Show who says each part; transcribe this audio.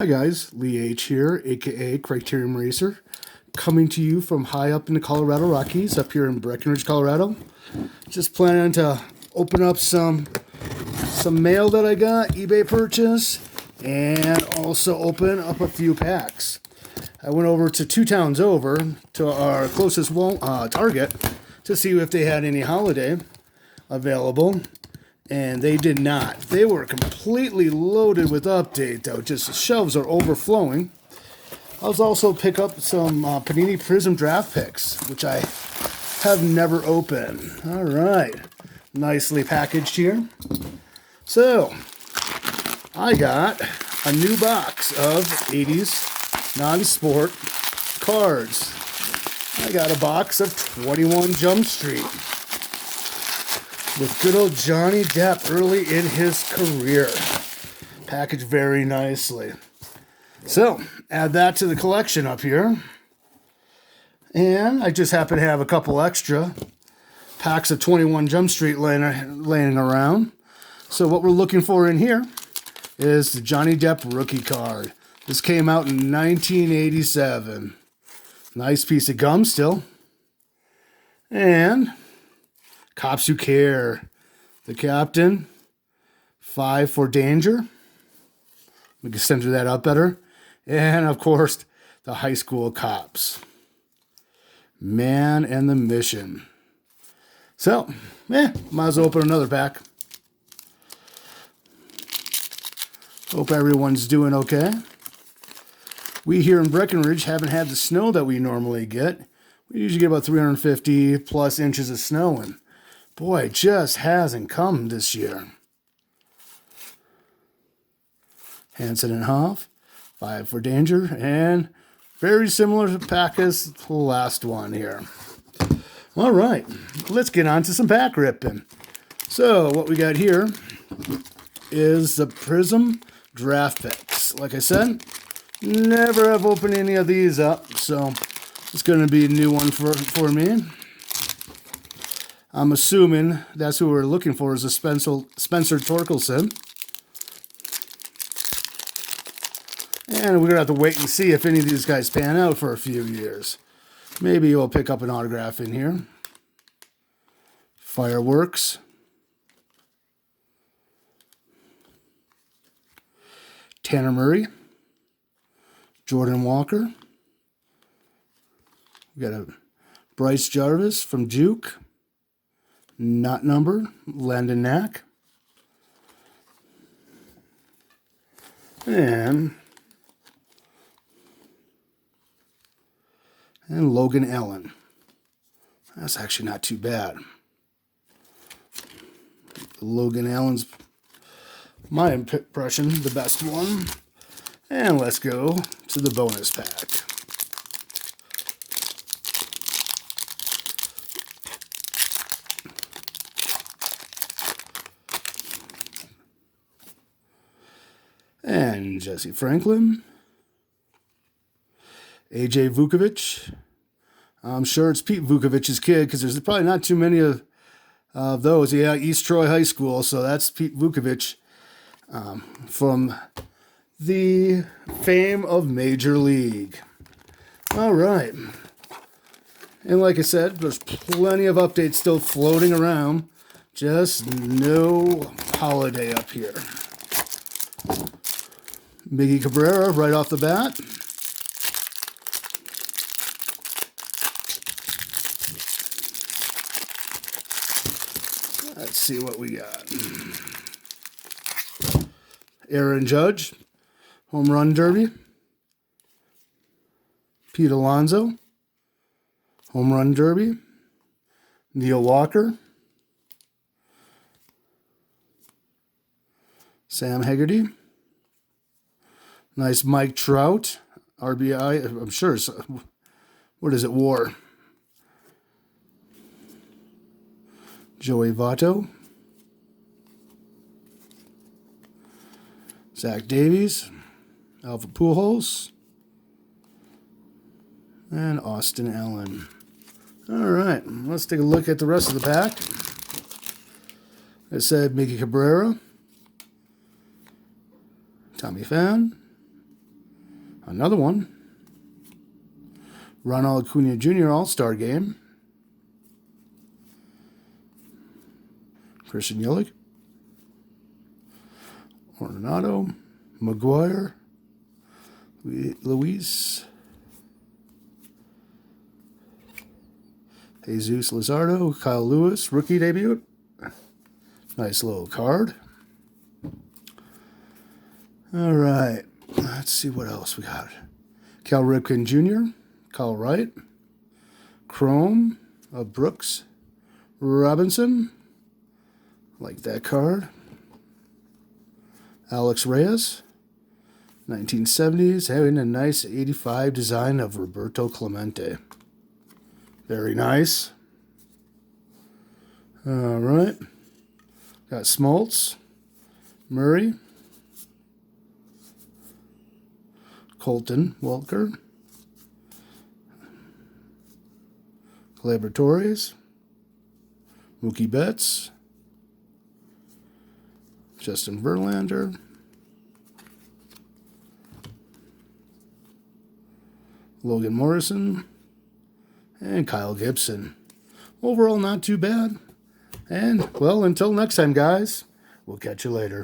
Speaker 1: Hi guys, Lee H here, aka Criterium Racer, coming to you from high up in the Colorado Rockies, up here in Breckenridge, Colorado. Just planning to open up some mail that I got, eBay purchase, and also open up a few packs. I went over to 2 towns over to our closest Target to see if they had any holiday available. And they did not. They were completely loaded with update, though. Just the shelves are overflowing. I was also pick up some Panini Prizm draft picks, which I have never opened. All right, nicely packaged here. So I got a new box of 80s non-sport cards. I got a box of 21 Jump Street, with good old Johnny Depp early in his career. Packaged very nicely. So, add that to the collection up here. And I just happen to have a couple extra packs of 21 Jump Street laying around. So what we're looking for in here is the Johnny Depp rookie card. This came out in 1987. Nice piece of gum still. And Cops Who Care, the Captain, 5 for Danger. We can center that up better. And, of course, the High School Cops. Man and the Mission. So, might as well open another pack. Hope everyone's doing okay. We here in Breckenridge haven't had the snow that we normally get. We usually get about 350 plus inches of snow, and boy, it just hasn't come this year. Hanson and Hoff, 5 for Danger, and very similar pack as the last one here. All right, let's get on to some pack ripping. So what we got here is the Prizm draft picks. Like I said, never have opened any of these up, so it's going to be a new one for me. I'm assuming that's who we're looking for, is a Spencer Torkelson. And we're going to have to wait and see if any of these guys pan out for a few years. Maybe we'll pick up an autograph in here. Fireworks. Tanner Murray. Jordan Walker. We got a Bryce Jarvis from Duke. Not numbered, Landon Knack. And Logan Allen. That's actually not too bad. Logan Allen's, my impression, the best one. And let's go to the bonus pack. And Jesse Franklin. AJ Vukovic. I'm sure it's Pete Vukovic's kid, because there's probably not too many of those. Yeah, East Troy High School, so that's Pete Vukovic from the fame of Major League. All right. And like I said, there's plenty of updates still floating around. Just no holiday up here. Miggy Cabrera right off the bat. Let's see what we got. Aaron Judge, Home Run Derby. Pete Alonso, Home Run Derby. Neil Walker. Sam Haggerty. Nice Mike Trout, RBI, I'm sure it's, what is it, WAR. Joey Votto. Zach Davies, Alfred Pujols, and Austin Allen. All right, let's take a look at the rest of the pack. I said Miggy Cabrera, Tommy Pham, Another one. Ronald Acuna Jr. All-Star Game. Christian Yelich. Arenado. Maguire. Luis. Jesus Luzardo. Kyle Lewis. Rookie debut. Nice little card. All right. Let's see what else we got. Cal Ripken Jr. Kyle Wright. Chrome of Brooks Robinson. Like that card. Alex Reyes. 1970s. Having a nice 85 design of Roberto Clemente. Very nice. All right. Got Smoltz. Murray. Colton Welker. Gleyber Torres. Mookie Betts. Justin Verlander. Logan Morrison. And Kyle Gibson. Overall, not too bad. And, well, until next time, guys, we'll catch you later.